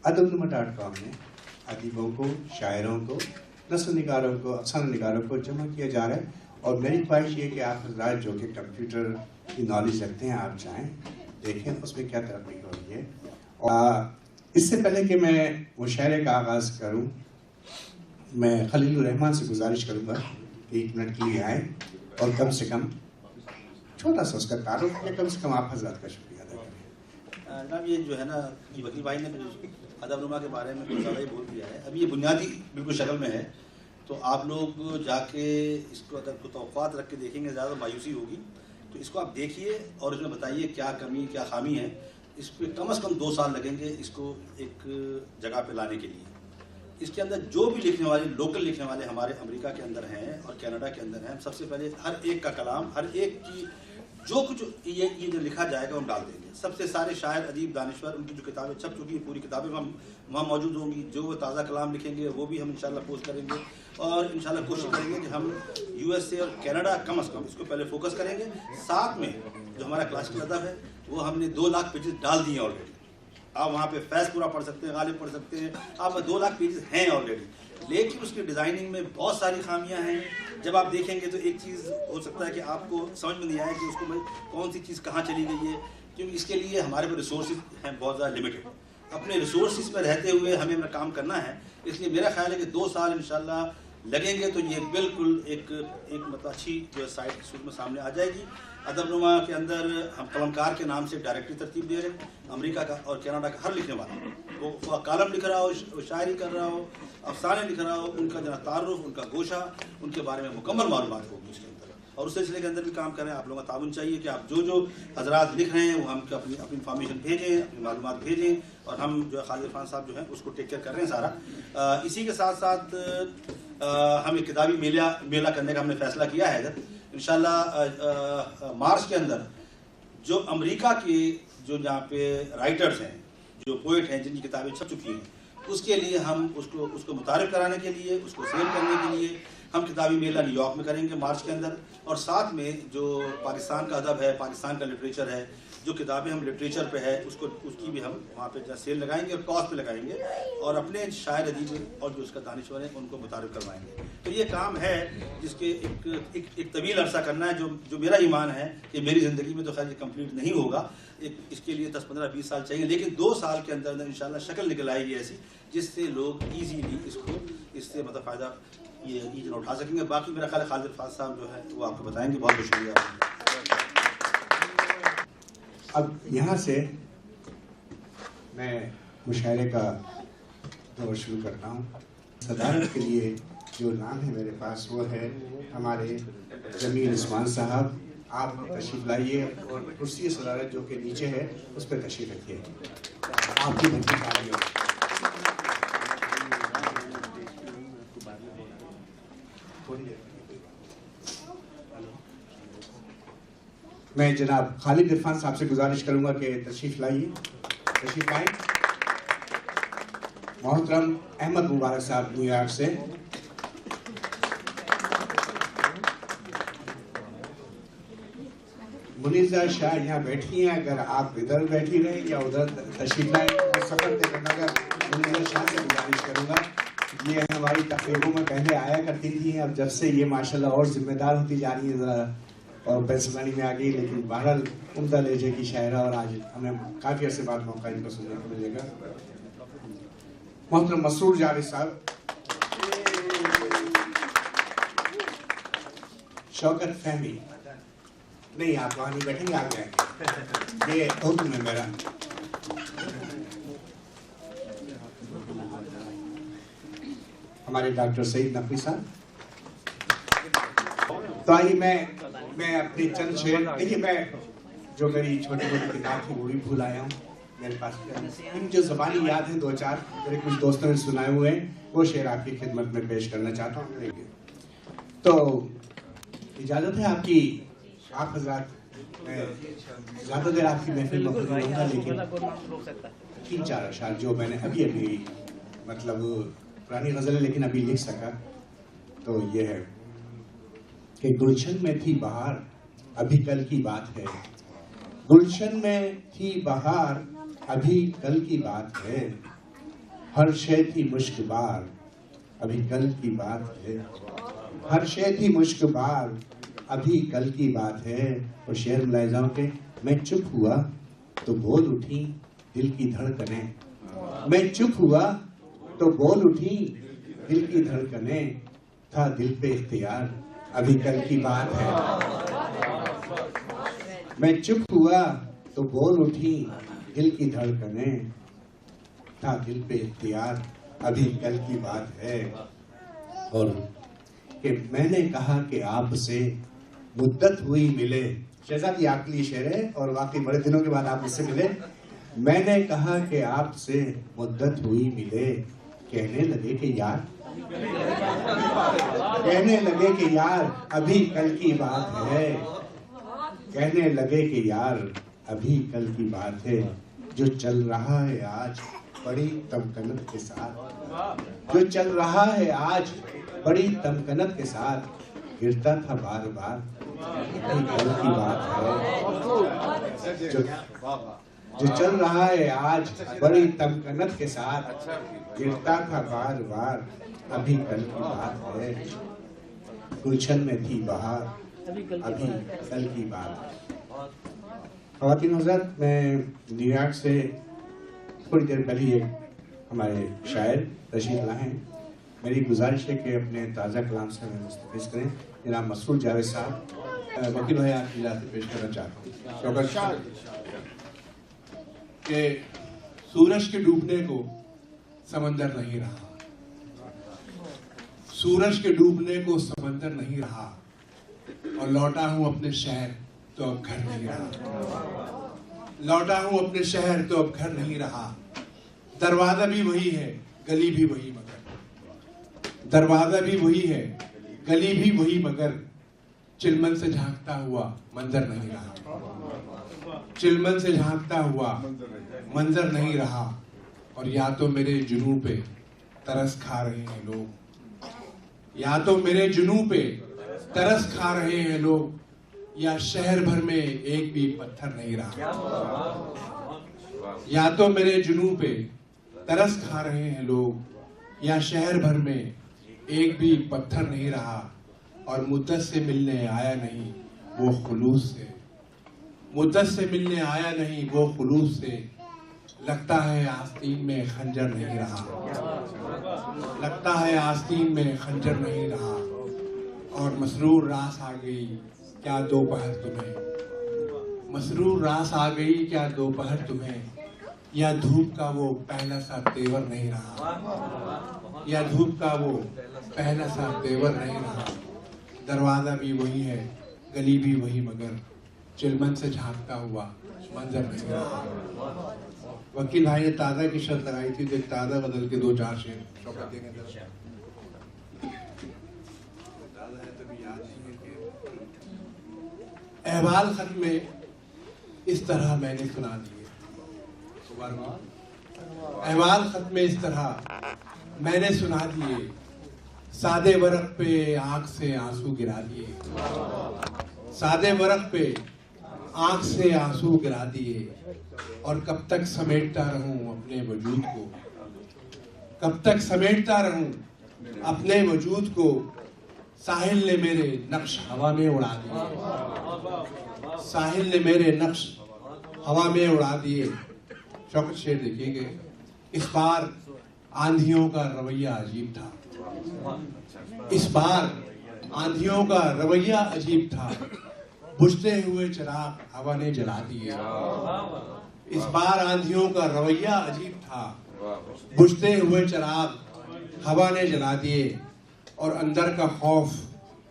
adabnuma.com में अदीबों को, शायरों को, नस्ल-निगारों को, अफसाना-निगारों को जमा किया जा रहा है। और मेरी ख्वाहिश ये कि आप हज़रात जो कि कंप्यूटर की नॉलेज रखते हैं, आप जाएँ देखें उसमें क्या तरक्की हो रही है। और इससे पहले कि मैं मुशायरे का आगाज़ करूँ, मैं खलीलुर रहमान से गुजारिश करूँगा 1 मिनट के लिए आए और कम से कम छोटा सा उसका तारुफ या कम से कम आप हज़रात का शुक्रिया अदा करें। जनाब, ये जो है ना, ये वकील भाई ने अदबनुमा के बारे में कुछ ज़्यादा ही बोल दिया है। अभी ये बुनियादी बिल्कुल शक्ल में है, तो आप लोग जाके इसको अगर तो तवक़्क़ात रख के देखेंगे ज़्यादा मायूसी होगी। तो इसको आप देखिए और इसमें बताइए क्या कमी क्या खामी है। इस पर कम से कम 2 साल लगेंगे इसको एक जगह पे लाने के लिए। इसके अंदर जो भी लिखने वाले, लोकल लिखने वाले हमारे अमेरिका के अंदर हैं और कनाडा के अंदर हैं, सबसे पहले हर एक का कलाम, हर एक की जो कुछ ये जो लिखा जाएगा हम डाल देंगे। सबसे सारे शायर, अदीब, दानिश्वर, उनकी जो किताबें छप चुकी हैं, पूरी किताबें वहाँ मौजूद होंगी। जो वो ताज़ा कलाम लिखेंगे वो भी हम इंशाल्लाह पोस्ट करेंगे। और इंशाल्लाह कोशिश करेंगे कि हम USA और कनाडा कम से कम इसको पहले फोकस करेंगे। साथ में जो हमारा क्लासिकल अदब है वो हमने 2 लाख पेजेस डाल दिए ऑलरेडी। आप वहाँ पे फैज़ पूरा पढ़ सकते हैं, गालिब पढ़ सकते हैं, आप 2 लाख पेजेस हैं ऑलरेडी। लेकिन उसकी डिज़ाइनिंग में बहुत सारी खामियां हैं। जब आप देखेंगे तो एक चीज़ हो सकता है कि आपको समझ में नहीं आए कि उसको कौन सी चीज़ कहाँ चली गई है, क्योंकि इसके लिए हमारे पास रिसोर्सेज हैं बहुत ज़्यादा लिमिटेड। अपने रिसोर्सेज में रहते हुए हमें अपना काम करना है, इसलिए मेरा ख्याल है कि 2 साल इंशाल्लाह लगेंगे तो ये बिल्कुल एक मतलब अच्छी जो साइट सूरत में सामने आ जाएगी। अदबनुमा के अंदर हम कलमकार के नाम से डायरेक्टरी तरतीब दे रहे हैं। अमेरिका का और कनाडा का हर लिखने वाला वो कालम लिख रहा हो, शायरी कर रहा हो, अफसाने लिख रहा हो, उनका जना तारुफ, उनका गोशा, उनके बारे में मुकम्मल मालूमात होगी उसके अंदर। और उस सिलसिले के अंदर भी काम करें। आप लोगों का ताउन चाहिए कि आप जो हजरात लिख रहे हैं वो हमको अपनी इन्फॉर्मेशन भेजें, अपनी मालूमात भेजें, और हम जो है खालिद इरफान साहब जो है उसको टेक केयर कर रहे हैं सारा। इसी के साथ साथ हम एक किताबी मेला करने का हमने फैसला किया है इधर इंशाल्लाह। मार्च के अंदर जो अमेरिका के जो यहाँ पे राइटर्स हैं, जो पोइट हैं, जिनकी किताबें छप चुकी हैं, उसके लिए हम उसको मुतारिफ कराने के लिए, उसको सेल करने के लिए हम किताबी मेला न्यूयॉर्क में करेंगे मार्च के अंदर। और साथ में जो पाकिस्तान का अदब है, पाकिस्तान का लिटरेचर है, जो किताबें हम लिटरेचर पे है उसकी भी हम वहाँ पे सेल लगाएंगे और कॉस्ट पे लगाएंगे, और अपने शायर, अदीब और जो उसका दानिश्वर है उनको मुतारिफ करवाएंगे। तो ये काम है जिसके एक तवील अरसा करना है। जो मेरा ईमान है कि मेरी ज़िंदगी में तो खैर कंप्लीट नहीं होगा, इसके लिए 10, 15, 20 साल चाहिए, लेकिन 2 साल के अंदर इंशाल्लाह शक्ल निकल आएगी ऐसी जिससे लोग ईजीली इससे मतलब फ़ायदा ये उठा सकेंगे। बाकी मेरा ख्याल खालिद इरफान साहब जो है वो आपको बताएंगे। बहुत बहुत शुक्रिया। अब यहाँ से मैं मुशायरे का दौर शुरू करता हूँ। सदारत के लिए जो नाम है मेरे पास वो है हमारे जमील उस्मान साहब। आप तशरीफ़ लाइए और कुर्सी सदारत जो कि नीचे है उस पर तशरीफ़ रखिए। आपकी बच्ची तालियों। मैं जनाब खालिद इरफान साहब से गुजारिश करूंगा कि तशरीफ लाइए, तशरीफ लाएं। मोहतरम अहमद मुबारक साहब न्यूयॉर्क से, मुनीज़ा शाह यहाँ बैठी हैं। अगर आप इधर बैठी रहें या उधर तशरीफ लाएं तो सफर तय करना। अगर मुनीज़ा शाह से गुजारिश करूंगा, ये हमारी तकरीबों में पहले आया करती थी, अब जब से ये माशाल्लाह और जिम्मेदार होती जा रही है ज़रा और पेंसिलवानी में आ गई, लेकिन बहरहाल उम्दा लहजे की शायरा, और आज हमें काफ़ी अर्से बाद मौका इनको सुनने को मिलेगा। मोहतरम मसरूर जावेद साहब, शौकत फहमी, नहीं आप वहाँ नहीं बैठेंगे, आप जाएंगे, ये हुक्म है मेरा। हमारे डॉक्टर सईद नकवी साहब। तो आइए मैं अपनी चंद शेर, देखिए मैं जो मेरी छोटी मोटी किताब थी वो भी भूल आया हूँ मेरे पास। इन जो ज़बानी याद है 2-4 मेरे कुछ दोस्तों ने सुनाए हुए हैं, वो शेर आपकी खिदमत में पेश करना चाहता हूँ। तो इजाज़त है आपकी, आप हजरात, मैं ज़्यादा देर आपकी महफिल में रहूँगा, लेकिन 3-4 अशार जो मैंने अभी मतलब पुरानी गज़ल है लेकिन अभी लिख सका, तो ये है कि गुलशन में थी बहार अभी कल की बात है, गुलशन में थी बहार अभी कल की बात है, हर शय थी मुश्क बार अभी कल की बात है। हर शय थी मुश्क बार अभी कल की बात है। और शेर मिलाए जाओ के मैं चुप हुआ तो बोल उठी दिल की धड़कनें। मैं चुप हुआ तो बोल उठी दिल की धड़कनें। था दिल पे इख्तियार अभी कल की बात है। मैं चुप हुआ तो बोल उठी दिल की धड़कनें। था दिल पे इख्तियार अभी कल की बात है। और कि मैंने कहा कि आपसे मुद्दत हुई मिले। शहजाद ये आपके लिए शेर है और वाकई बड़े दिनों के बाद आप मुझसे मिले। मैंने कहा कि आपसे मुद्दत हुई मिले। कहने लगे कि यार कहने लगे कि यार अभी कल की बात है। कहने लगे कि यार अभी कल की बात है। जो चल रहा है आज बड़ी तमकनत के साथ। जो चल रहा है आज बड़ी तमकनत के साथ। गिरता था बार बार अभी कल की बात है। जो चल रहा है आज बड़ी तमकनत के साथ। गिरता था बार बार अभी कल की बात है। गुलशन में थी बहार अभी कल की बात है। ख़वातीन हज़रात, मैं न्यूयॉर्क से थोड़ी देर पहले एक हमारे शायर तशरीफ लाए हैं। मेरी गुजारिश है कि अपने ताज़ा कलाम से हमें मुस्तफ़िज़ करें। जनाब मसरूर जावेद साहब, वकील भाई आपकी इजाज़त पेश करना चाहता हूँ कि सूरज के डूबने को समंदर नहीं रहा। सूरज के डूबने को समंदर नहीं रहा। और लौटा हूं अपने शहर तो अब घर नहीं रहा। लौटा हूं अपने शहर तो अब घर नहीं रहा। दरवाजा भी वही है गली भी वही मगर। दरवाजा भी वही है गली भी वही मगर। चिलमन से झांकता हुआ मंजर नहीं रहा। चिलमन से झांकता हुआ मंजर नहीं रहा। और या तो मेरे जुनून पे तरस खा रहे हैं लोग। या तो मेरे जुनून पे तरस खा रहे हैं लोग। या शहर भर में एक भी पत्थर नहीं रहा। या तो मेरे जुनून पे तरस खा रहे हैं लोग। या शहर भर में एक भी पत्थर नहीं रहा। और मुद्दत से मिलने आया नहीं वो खुलूस से। मुद्दत से मिलने आया नहीं वो खुलूस से। लगता है आस्तीन में खंजर नहीं रहा। लगता है आस्तीन में खंजर नहीं रहा। और मसरूर रास आ गई क्या दोपहर तुम्हें। मसरूर रास आ गई क्या दोपहर तुम्हें। या धूप का वो पहला सा तेवर नहीं रहा। या धूप का वो पहला सा तेवर नहीं रहा। दरवाजा भी वही है गली भी वही मगर। चिलमन से झांकता हुआ मंजर नहीं रहा। वकील भाई ने ताज़ा की शर्त लगाई थी तो ताज़ा बदल के 2-4 शेर शौकत देंगे। अहवाल खत में इस तरह मैंने सुना दिए। अहवाल खत में इस तरह मैंने सुना दिए। सादे वर्क पे आंख से आंसू गिरा दिए। सादे वर्क पे आंख से आंसू गिरा दिए। और कब तक समेटता रहूं अपने वजूद को। कब तक समेटता रहूं अपने वजूद को। साहिल ने मेरे नक्श हवा में उड़ा दिए। साहिल ने मेरे नक्श हवा में उड़ा दिए। शौकत शेर देखिएगा। इस बार आंधियों का रवैया अजीब था। इस बार आंधियों का रवैया अजीब था। बुझते हुए चिराग हवा ने जला दिए। इस बार आंधियों का रवैया अजीब था। बुझते हुए चिराग हवा ने जला दिए। और अंदर का खौफ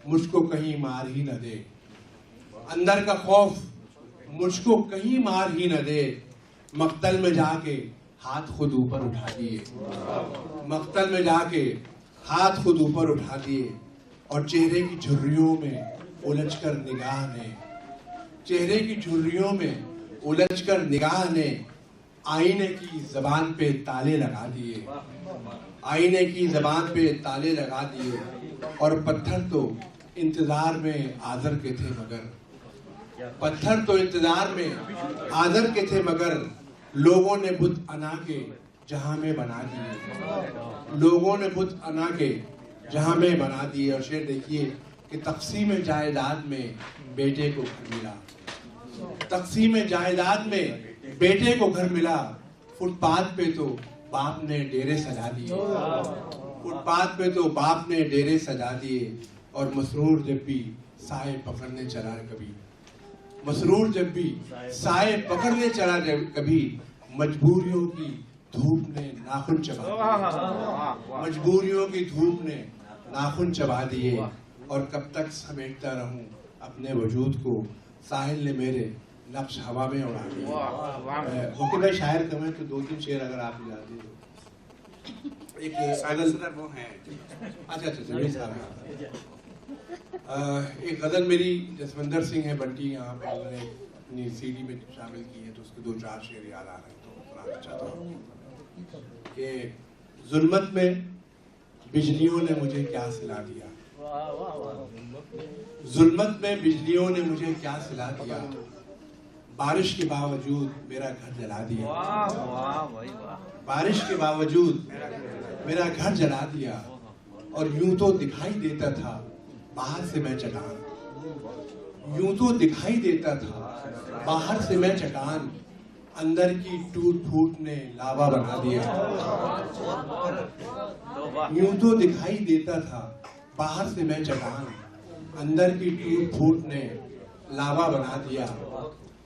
मुझको कहीं मार ही न दे। अंदर का खौफ मुझको कहीं मार ही न दे। मक्तल में जाके हाथ खुद ऊपर उठा दिए। मक्तल में जाके हाथ खुद ऊपर उठा दिए। और चेहरे की झुर्रियों में उलझकर निगाह ने। चेहरे की झुर्रियों में उलझकर निगाह ने आईने की जबान पे ताले लगा दिए। आईने की जबान पे ताले लगा दिए। और पत्थर तो इंतजार में आदर के थे मगर। पत्थर तो इंतजार में आदर के थे मगर। लोगों ने बुत अना के जहां में बना दिए, लोगों ने बुत अना के जहां में बना दिए। और शेर देखिए कि तकसीम जायदाद में बेटे को घर मिला, तकसीम जायदाद में बेटे को घर मिला, फुटपाथ पे तो बाप ने डेरे सजा दिए, फुटपाथ पे तो बाप ने डेरे सजा दिए। और मसरूर जब भी साए पकड़ने चला कभी, मसरूर जब भी साए पकड़ने चला कभी, मजबूरियों की धूप ने नाखून चबा दिए, मजबूरियों की धूप ने नाखून चबा दिए। और कब तक समेटता रहूं अपने वजूद को, साहिल ने मेरे नक्श हवा में उड़ा दिया। ओके भाई, शायर कम है तो 2-3 शेर अगर आप मिला दे तो। एक गजल वो है, अच्छा एक गजल मेरी जसविंदर सिंह है बंटी, यहाँ पे उन्होंने अपनी सीडी में शामिल की है, तो उसके 2-4 शेर याद आ रहे हैं तो सुनाना चाहता हूँ कि जुल्मत में बिजलियों ने मुझे क्या सिला दिया, जुल्मत में बिजलियों ने मुझे क्या सिला दिया, बारिश के बावजूद मेरा घर जला दिया, बारिश के बावजूद मेरा घर जला दिया। और यूं तो दिखाई देता था बाहर से मैं चट्टान, यूं तो दिखाई देता था बाहर से मैं चट्टान, अंदर की टूट फूट ने लावा बना दिया। यूं तो दिखाई देता था बाहर से मैं चट्टान, अंदर की टूट फूट ने लावा बना दिया।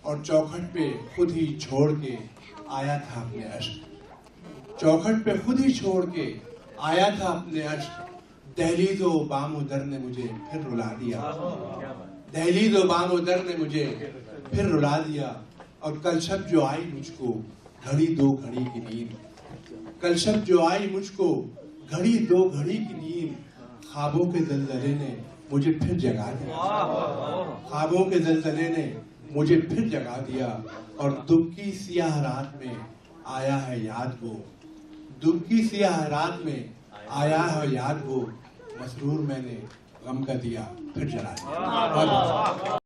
और चौखट पे खुद ही छोड़ के आया था अपने अश्क, चौखट पे खुद ही छोड़ के आया था अपने अश्क, दहलीज़ो बामो दर ने मुझे फिर रुला दिया, दहलीज़ो बामो दर ने मुझे फिर रुला दिया। और कल शब जो आई मुझको घड़ी 2 घड़ी की नींद, कल शब जो आई मुझको घड़ी 2 घड़ी की नींद, ख्वाबों के दलदले ने मुझे फिर जगा दिया, ख्वाबों के दलदले ने मुझे फिर जगा दिया। और दुख की सियाह रात में आया है याद वो, दुख की सियाह रात में आया है याद वो, मसरूर मैंने गम का दिया फिर जला दिया।